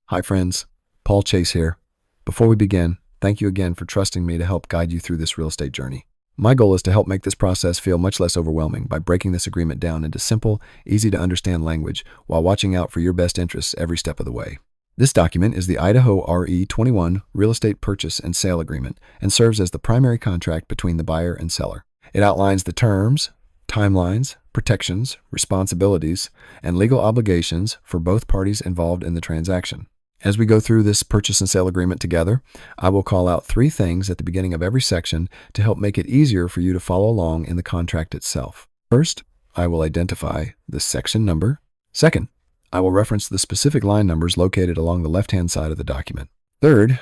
Hi friends, Paul Chase here. Before we begin, thank you again for trusting me to help guide you through this real estate journey. My goal is to help make this process feel much less overwhelming by breaking this agreement down into simple, easy to understand language while watching out for your best interests every step of the way. This document is the Idaho RE21 Real Estate Purchase and Sale Agreement and serves as the primary contract between the buyer and seller. It outlines the terms, timelines, protections, responsibilities, and legal obligations for both parties involved in the transaction. As we go through this purchase and sale agreement together, I will call out 3 things at the beginning of every section to help make it easier for you to follow along in the contract itself. First, I will identify the section number. Second, I will reference the specific line numbers located along the left-hand side of the document. Third,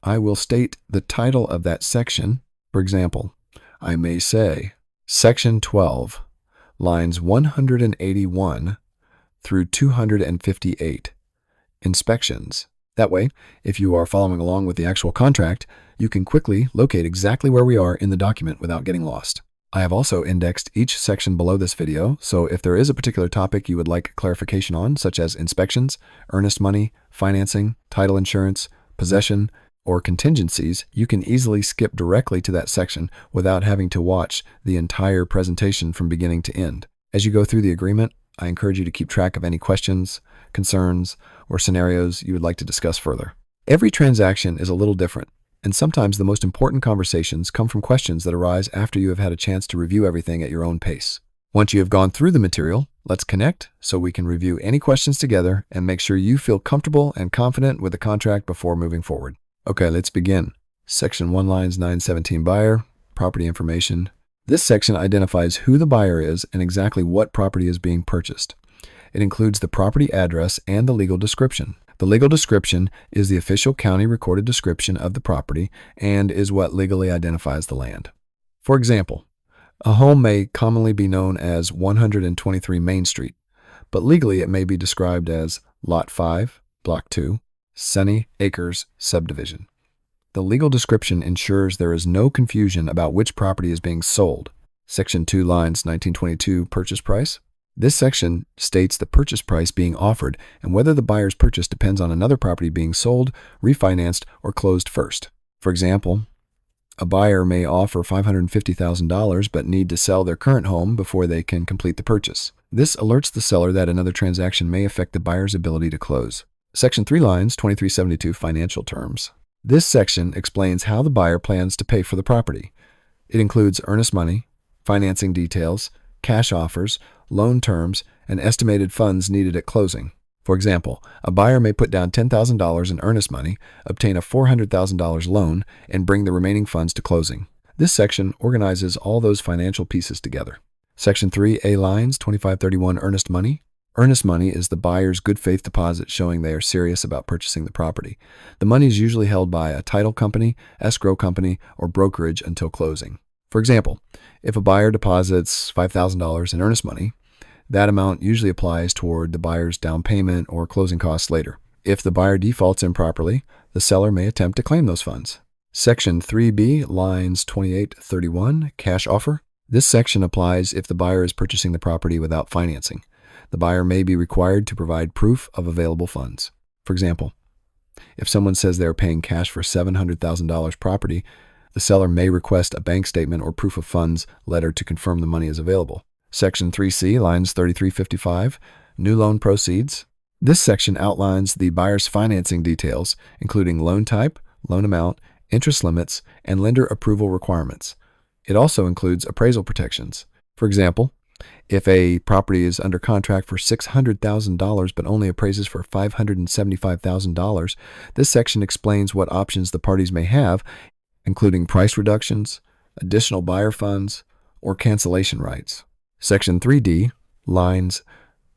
I will state the title of that section. For example, I may say Section 12, lines 181 through 258. Inspections. That way, if you are following along with the actual contract, you can quickly locate exactly where we are in the document without getting lost. I have also indexed each section below this video, so if there is a particular topic you would like clarification on, such as inspections, earnest money, financing, title insurance, possession, or contingencies, you can easily skip directly to that section without having to watch the entire presentation from beginning to end. As you go through the agreement, I encourage you to keep track of any questions, concerns, or scenarios you would like to discuss further. Every transaction is a little different, and sometimes the most important conversations come from questions that arise after you have had a chance to review everything at your own pace. Once you have gone through the material, let's connect so we can review any questions together and make sure you feel comfortable and confident with the contract before moving forward. Okay, let's begin. Section 1, lines 917, buyer, property information. This section identifies who the buyer is and exactly what property is being purchased. It includes the property address and the legal description. The legal description is the official county recorded description of the property and is what legally identifies the land. For example, a home may commonly be known as 123 Main Street, but legally it may be described as Lot 5, Block 2, Sunny Acres Subdivision. The legal description ensures there is no confusion about which property is being sold. Section 2, lines 1922, purchase price. This section states the purchase price being offered and whether the buyer's purchase depends on another property being sold, refinanced, or closed first. For example, a buyer may offer $550,000 but need to sell their current home before they can complete the purchase. This alerts the seller that another transaction may affect the buyer's ability to close. Section 3, lines 2372, financial terms. This section explains how the buyer plans to pay for the property. It includes earnest money, financing details, cash offers, loan terms, and estimated funds needed at closing. For example, a buyer may put down $10,000 in earnest money, obtain a $400,000 loan, and bring the remaining funds to closing. This section organizes all those financial pieces together. Section 3A, lines 2531, earnest money. Earnest money is the buyer's good faith deposit showing they are serious about purchasing the property. The money is usually held by a title company, escrow company, or brokerage until closing. For example, if a buyer deposits $5,000 in earnest money, that amount usually applies toward the buyer's down payment or closing costs later. If the buyer defaults improperly, the seller may attempt to claim those funds. Section 3B, lines 2831, cash offer. This section applies if the buyer is purchasing the property without financing. The buyer may be required to provide proof of available funds. For example, if someone says they are paying cash for $700,000 property, the seller may request a bank statement or proof of funds letter to confirm the money is available. Section 3C, lines 3355, new loan proceeds. This section outlines the buyer's financing details, including loan type, loan amount, interest limits, and lender approval requirements. It also includes appraisal protections. For example, if a property is under contract for $600,000 but only appraises for $575,000, this section explains what options the parties may have, including price reductions, additional buyer funds, or cancellation rights. Section 3D, lines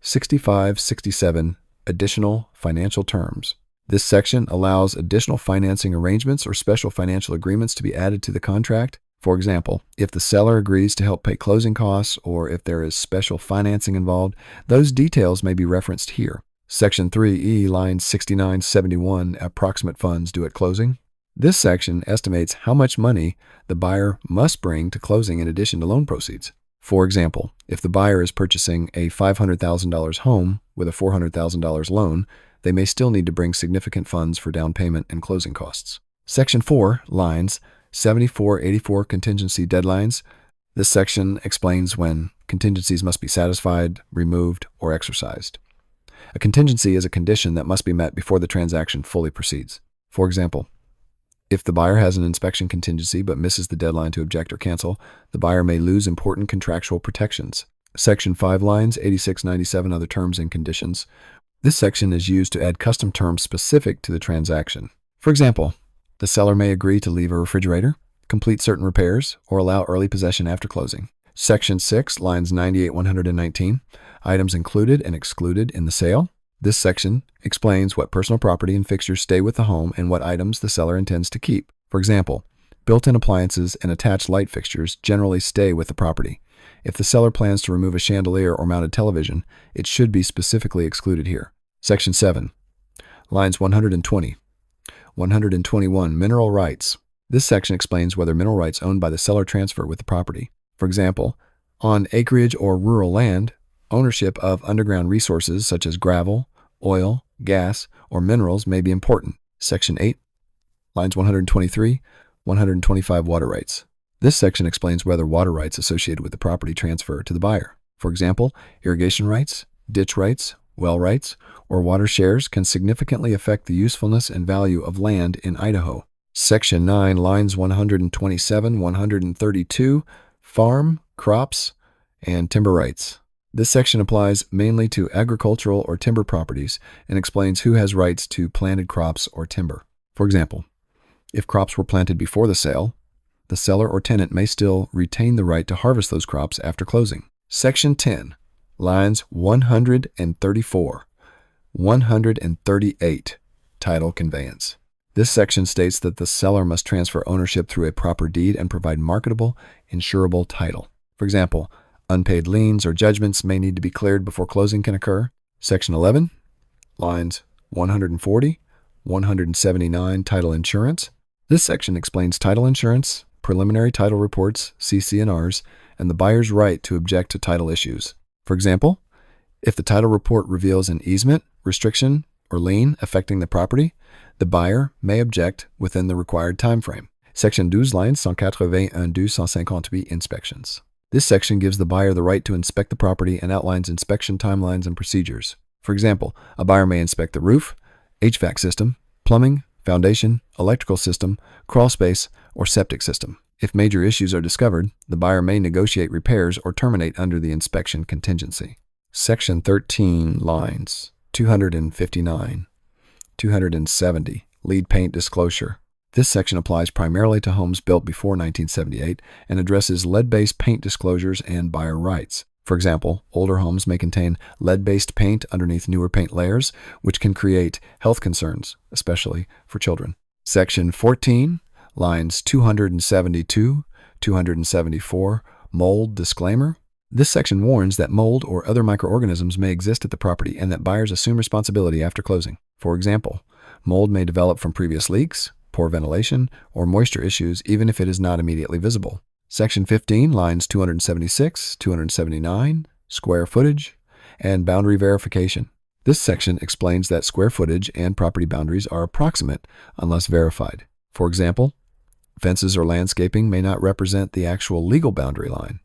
65-67, additional financial terms. This section allows additional financing arrangements or special financial agreements to be added to the contract. For example, if the seller agrees to help pay closing costs or if there is special financing involved, those details may be referenced here. Section 3E, lines 69-71, approximate funds due at closing. This section estimates how much money the buyer must bring to closing in addition to loan proceeds. For example, if the buyer is purchasing a $500,000 home with a $400,000 loan, they may still need to bring significant funds for down payment and closing costs. Section 4, lines 74-84 contingency deadlines. This section explains when contingencies must be satisfied, removed, or exercised. A contingency is a condition that must be met before the transaction fully proceeds. For example, if the buyer has an inspection contingency but misses the deadline to object or cancel, the buyer may lose important contractual protections. Section 5, lines 86-97 other terms and conditions. This section is used to add custom terms specific to the transaction. For example, the seller may agree to leave a refrigerator, complete certain repairs, or allow early possession after closing. Section 6, lines 98-119, items included and excluded in the sale. This section explains what personal property and fixtures stay with the home and what items the seller intends to keep. For example, built-in appliances and attached light fixtures generally stay with the property. If the seller plans to remove a chandelier or mounted television, it should be specifically excluded here. Section 7, lines 120-121, mineral rights. This section explains whether mineral rights owned by the seller transfer with the property. For example, on acreage or rural land, ownership of underground resources such as gravel, oil, gas, or minerals may be important. Section 8, lines 123-125, water rights. This section explains whether water rights associated with the property transfer to the buyer. For example, irrigation rights, ditch rights, well rights, or water shares can significantly affect the usefulness and value of land in Idaho. Section 9, lines 127-132, farm, crops, and timber rights. This section applies mainly to agricultural or timber properties and explains who has rights to planted crops or timber. For example, if crops were planted before the sale, the seller or tenant may still retain the right to harvest those crops after closing. Section 10, lines 134-138, title conveyance. This section states that the seller must transfer ownership through a proper deed and provide marketable, insurable title. For example, unpaid liens or judgments may need to be cleared before closing can occur. Section 11, lines 140-179, title insurance. This section explains title insurance, preliminary title reports, CC&Rs, and the buyer's right to object to title issues. For example, if the title report reveals an easement, restriction, or lien affecting the property, the buyer may object within the required time frame. Section 12, lines 181-258, inspections. This section gives the buyer the right to inspect the property and outlines inspection timelines and procedures. For example, a buyer may inspect the roof, HVAC system, plumbing, foundation, electrical system, crawl space, or septic system. If major issues are discovered, the buyer may negotiate repairs or terminate under the inspection contingency. Section 13, lines 259-270, lead paint disclosure. This section applies primarily to homes built before 1978 and addresses lead-based paint disclosures and buyer rights. For example, older homes may contain lead-based paint underneath newer paint layers, which can create health concerns, especially for children. Section 14, lines 272-274, mold disclaimer. This section warns that mold or other microorganisms may exist at the property and that buyers assume responsibility after closing. For example, mold may develop from previous leaks, poor ventilation, or moisture issues even if it is not immediately visible. Section 15, lines 276-279, square footage, and boundary verification. This section explains that square footage and property boundaries are approximate unless verified. For example, fences or landscaping may not represent the actual legal boundary line.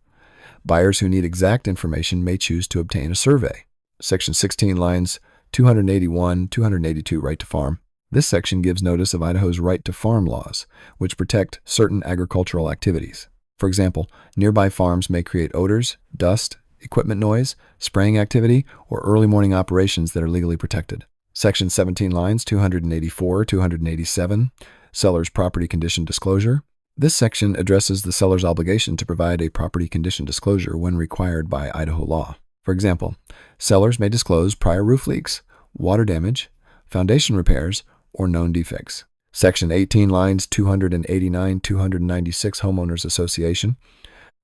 Buyers who need exact information may choose to obtain a survey. Section 16, lines 281-282, right to farm. This section gives notice of Idaho's right to farm laws, which protect certain agricultural activities. For example, nearby farms may create odors, dust, equipment noise, spraying activity, or early morning operations that are legally protected. Section 17, lines 284-287, seller's property condition disclosure. This section addresses the seller's obligation to provide a property condition disclosure when required by Idaho law. For example, sellers may disclose prior roof leaks, water damage, foundation repairs, or known defects. Section 18, lines 289-296, homeowners association.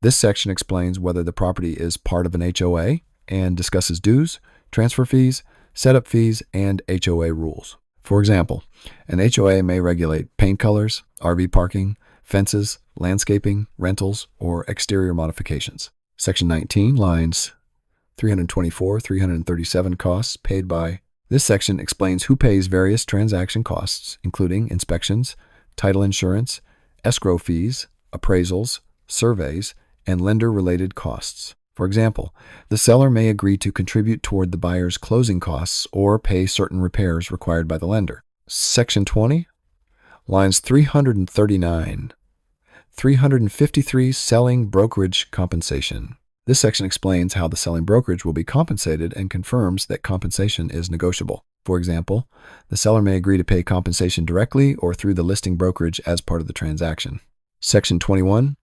This section explains whether the property is part of an HOA and discusses dues, transfer fees, setup fees, and HOA rules. For example, an HOA may regulate paint colors, RV parking, fences, landscaping, rentals, or exterior modifications. Section 19, lines 324-337, costs paid by. This section explains who pays various transaction costs, including inspections, title insurance, escrow fees, appraisals, surveys, and lender-related costs. For example, the seller may agree to contribute toward the buyer's closing costs or pay certain repairs required by the lender. Section 20, lines 339. 353, selling brokerage compensation. This section explains how the selling brokerage will be compensated and confirms that compensation is negotiable. For example, the seller may agree to pay compensation directly or through the listing brokerage as part of the transaction. Section 21,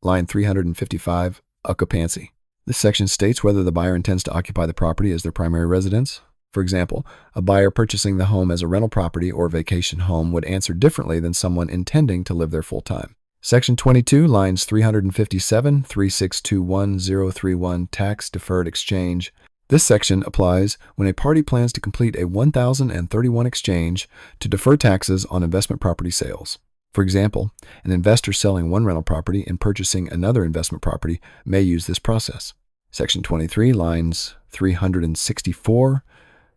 line 355, occupancy. This section states whether the buyer intends to occupy the property as their primary residence. For example, a buyer purchasing the home as a rental property or vacation home would answer differently than someone intending to live there full-time. Section 22, lines 357, 3621031, tax-deferred exchange. This section applies when a party plans to complete a 1031 exchange to defer taxes on investment property sales. For example, an investor selling one rental property and purchasing another investment property may use this process. Section 23, lines 364,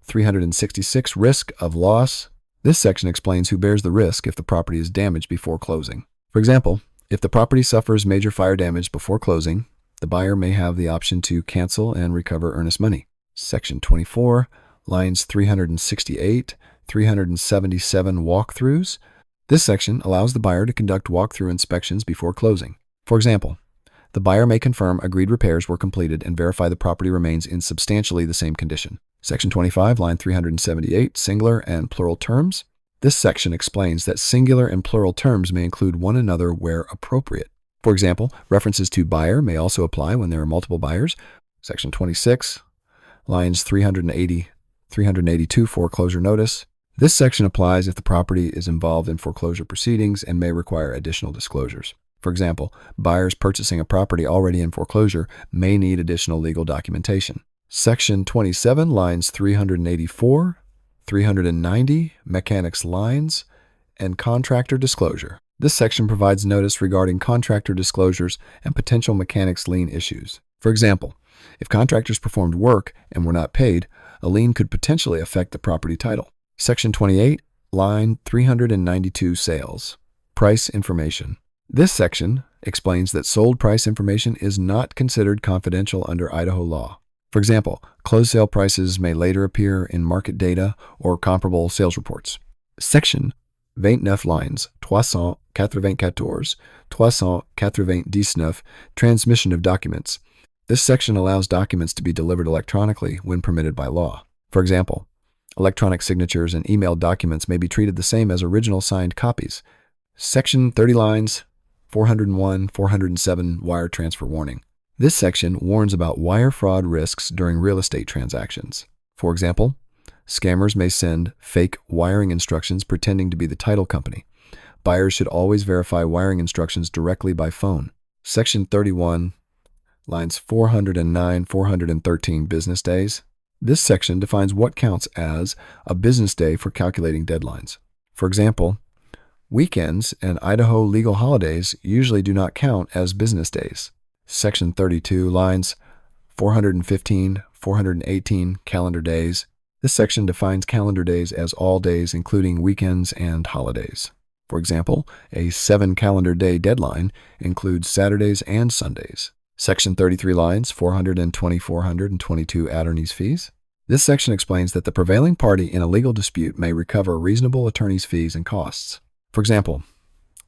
366, risk of loss. This section explains who bears the risk if the property is damaged before closing. For example, if the property suffers major fire damage before closing, the buyer may have the option to cancel and recover earnest money. Section 24, lines 368, 377, walkthroughs. This section allows the buyer to conduct walkthrough inspections before closing. For example, the buyer may confirm agreed repairs were completed and verify the property remains in substantially the same condition. Section 25, line 378, singular and plural terms. This section explains that singular and plural terms may include one another where appropriate. For example, references to buyer may also apply when there are multiple buyers. Section 26, lines 380, 382, foreclosure notice. This section applies if the property is involved in foreclosure proceedings and may require additional disclosures. For example, buyers purchasing a property already in foreclosure may need additional legal documentation. Section 27, lines 384, 390, mechanics lines, and contractor disclosure. This section provides notice regarding contractor disclosures and potential mechanics lien issues. For example, if contractors performed work and were not paid, a lien could potentially affect the property title. Section 28, line 392, sales. Price information. This section explains that sold price information is not considered confidential under Idaho law. For example, closed sale prices may later appear in market data or comparable sales reports. Section 29, lines 394, 399, transmission of documents. This section allows documents to be delivered electronically when permitted by law. For example, electronic signatures and emailed documents may be treated the same as original signed copies. Section 30, lines 401, 407, wire transfer warning. This section warns about wire fraud risks during real estate transactions. For example, scammers may send fake wiring instructions pretending to be the title company. Buyers should always verify wiring instructions directly by phone. Section 31, lines 409, 413, business days. This section defines what counts as a business day for calculating deadlines. For example, weekends and Idaho legal holidays usually do not count as business days. Section 32, lines 415, 418, calendar days. This section defines calendar days as all days including weekends and holidays. For example, a 7 calendar day deadline includes Saturdays and Sundays. Section 33, lines 420, 422, attorney's fees. This section explains that the prevailing party in a legal dispute may recover reasonable attorney's fees and costs. For example,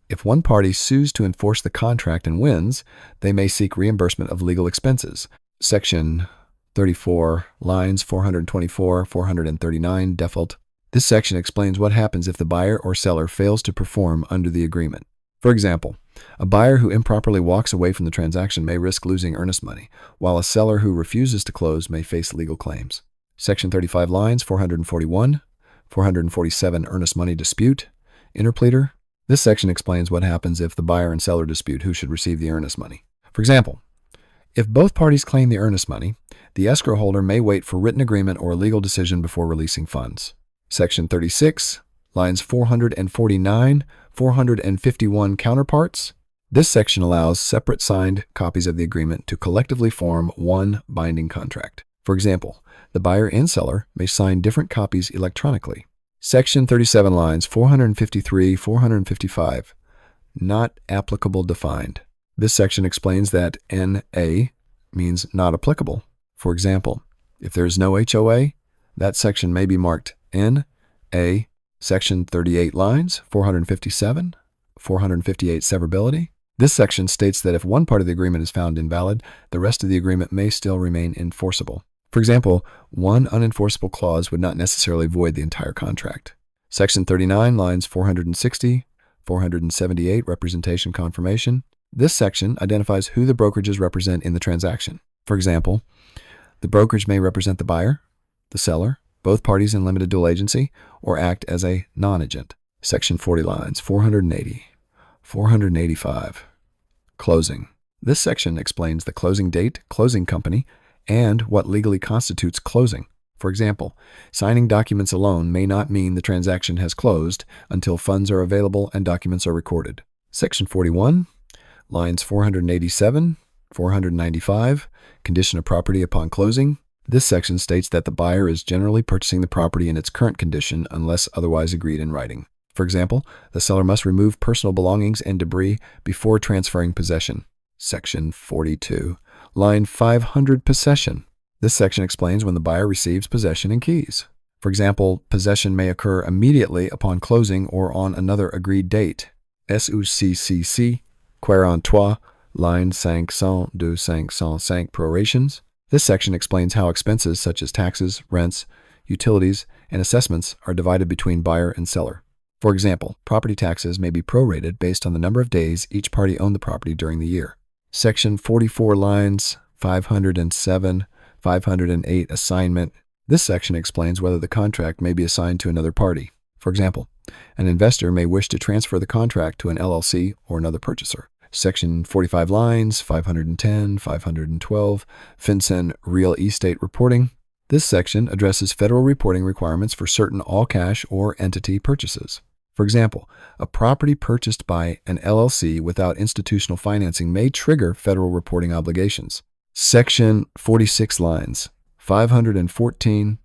if one party sues to enforce the contract and wins, they may seek reimbursement of legal expenses. Section 34, lines 424, 439, default. This section explains what happens if the buyer or seller fails to perform under the agreement. For example, a buyer who improperly walks away from the transaction may risk losing earnest money, while a seller who refuses to close may face legal claims. Section 35, lines 441, 447, earnest money dispute, interpleader. This section explains what happens if the buyer and seller dispute who should receive the earnest money. For example, if both parties claim the earnest money, the escrow holder may wait for written agreement or a legal decision before releasing funds. Section 36, lines 449, 451, counterparts. This section allows separate signed copies of the agreement to collectively form one binding contract. For example, the buyer and seller may sign different copies electronically. Section 37 lines 453, 455. Not applicable defined. This section explains that NA means not applicable. For example, if there is no HOA, that section may be marked NA. Section 38 lines 457, 458 severability. This section states that if one part of the agreement is found invalid, the rest of the agreement may still remain enforceable. For example, one unenforceable clause would not necessarily void the entire contract. Section 39 lines 460, 478 representation confirmation. This section identifies who the brokerages represent in the transaction. For example, the brokerage may represent the buyer, the seller, both parties in limited dual agency, or act as a non-agent. Section 40 lines 480, 485. Closing. This section explains the closing date, closing company, and what legally constitutes closing. For example, signing documents alone may not mean the transaction has closed until funds are available and documents are recorded. Section 41, lines 487, 495, condition of property upon closing. This section states that the buyer is generally purchasing the property in its current condition unless otherwise agreed in writing. For example, the seller must remove personal belongings and debris before transferring possession. Section 42, line 500, possession. This section explains when the buyer receives possession and keys. For example, possession may occur immediately upon closing or on another agreed date. SUCCC, Quarantois, line 502 505 prorations. This section explains how expenses such as taxes, rents, utilities, and assessments are divided between buyer and seller. For example, property taxes may be prorated based on the number of days each party owned the property during the year. Section 44 lines 507, 508 assignment. This section explains whether the contract may be assigned to another party. For example, an investor may wish to transfer the contract to an LLC or another purchaser. Section 45 lines 510, 512, FinCEN real estate reporting. This section addresses federal reporting requirements for certain all-cash or entity purchases. For example, a property purchased by an LLC without institutional financing may trigger federal reporting obligations. Section 46 lines 514,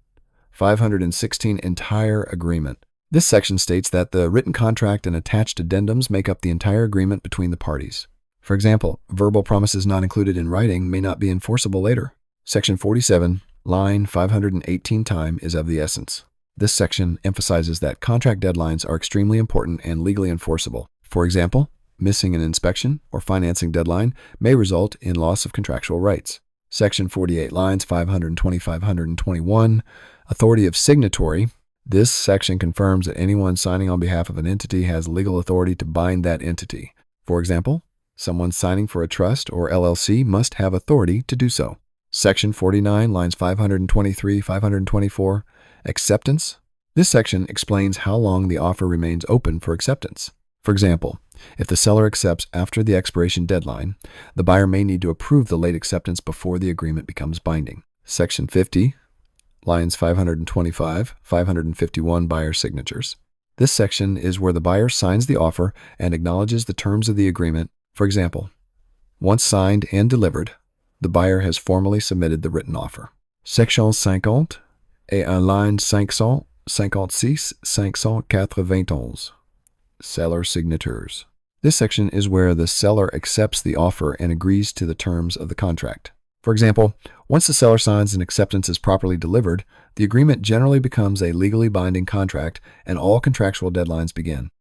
516 entire agreement. This section states that the written contract and attached addendums make up the entire agreement between the parties. For example, verbal promises not included in writing may not be enforceable later. Section 47, line 518 time is of the essence. This section emphasizes that contract deadlines are extremely important and legally enforceable. For example, missing an inspection or financing deadline may result in loss of contractual rights. Section 48, lines 520, 521, authority of signatory. This section confirms that anyone signing on behalf of an entity has legal authority to bind that entity. For example, someone signing for a trust or LLC must have authority to do so. Section 49, lines 523, 524, acceptance. This section explains how long the offer remains open for acceptance. For example, if the seller accepts after the expiration deadline, the buyer may need to approve the late acceptance before the agreement becomes binding. Section 50, lines 525, 551 buyer signatures. This section is where the buyer signs the offer and acknowledges the terms of the agreement. For example, once signed and delivered, the buyer has formally submitted the written offer. Section 50 et en line 556, 591. Seller signatures. This section is where the seller accepts the offer and agrees to the terms of the contract. For example, once the seller signs and acceptance is properly delivered, the agreement generally becomes a legally binding contract and all contractual deadlines begin.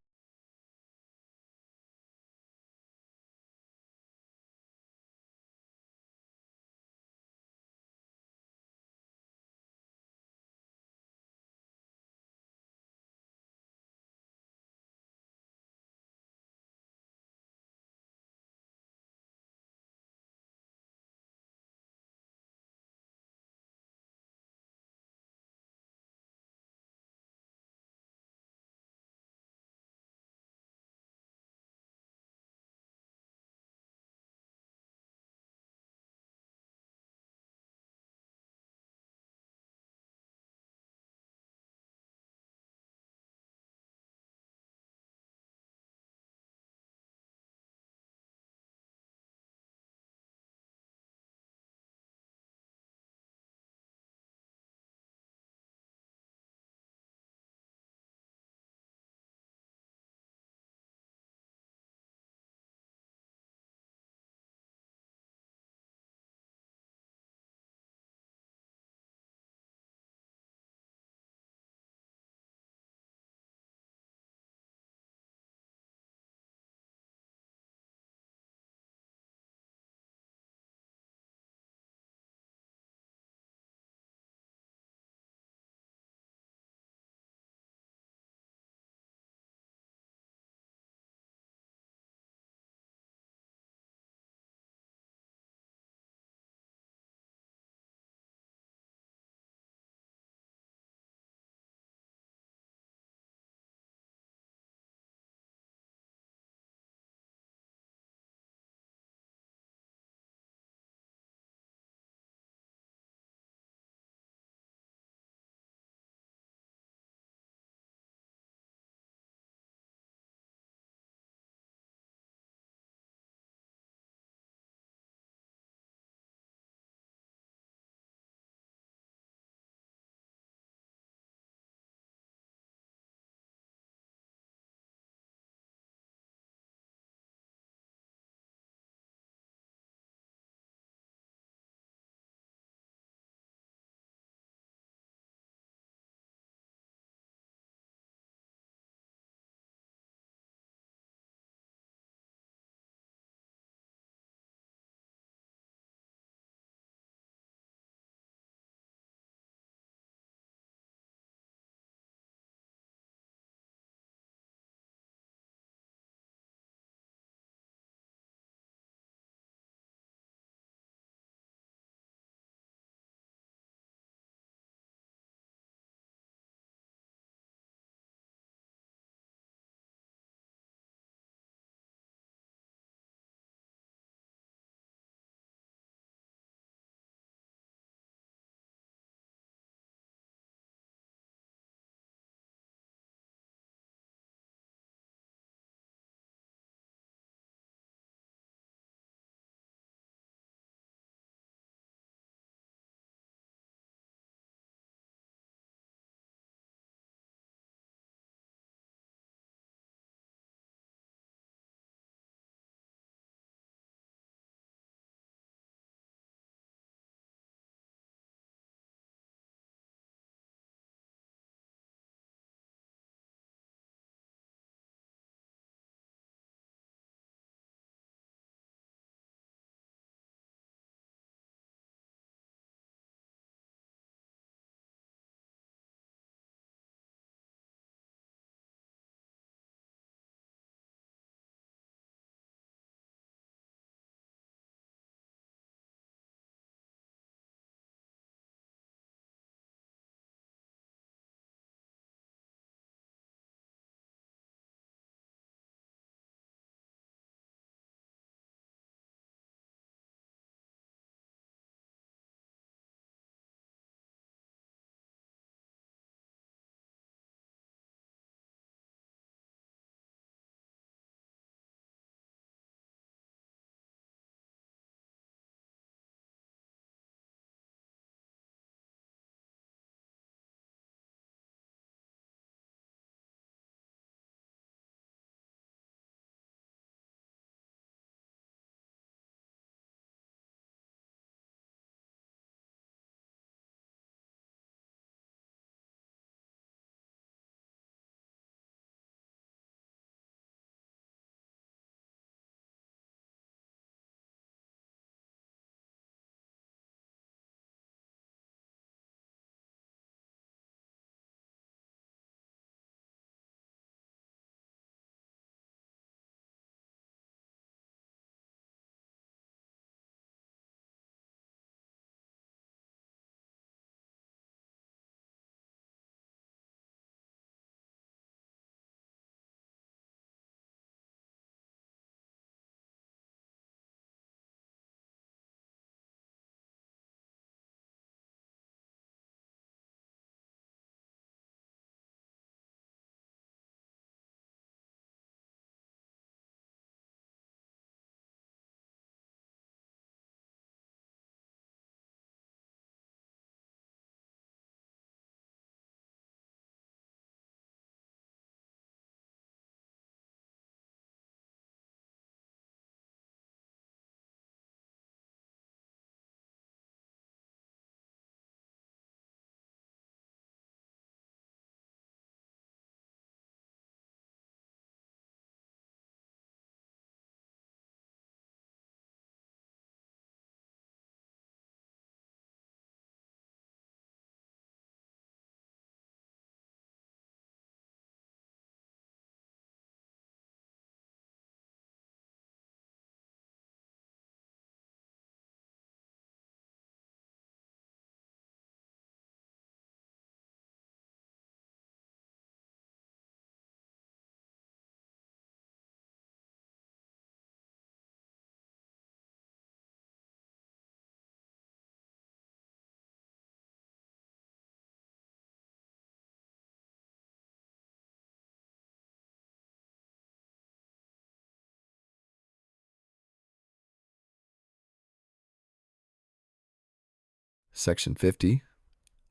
Section 50,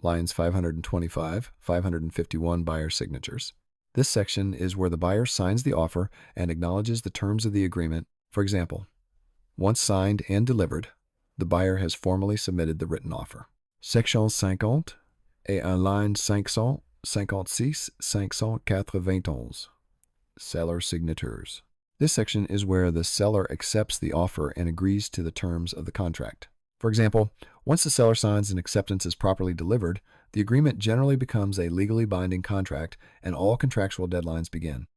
lines 525, 551 buyer signatures. This section is where the buyer signs the offer and acknowledges the terms of the agreement. For example, once signed and delivered, the buyer has formally submitted the written offer. Section 50 et en ligne 556, 591. Seller signatures. This section is where the seller accepts the offer and agrees to the terms of the contract. For example, once the seller signs and acceptance is properly delivered, the agreement generally becomes a legally binding contract and all contractual deadlines begin.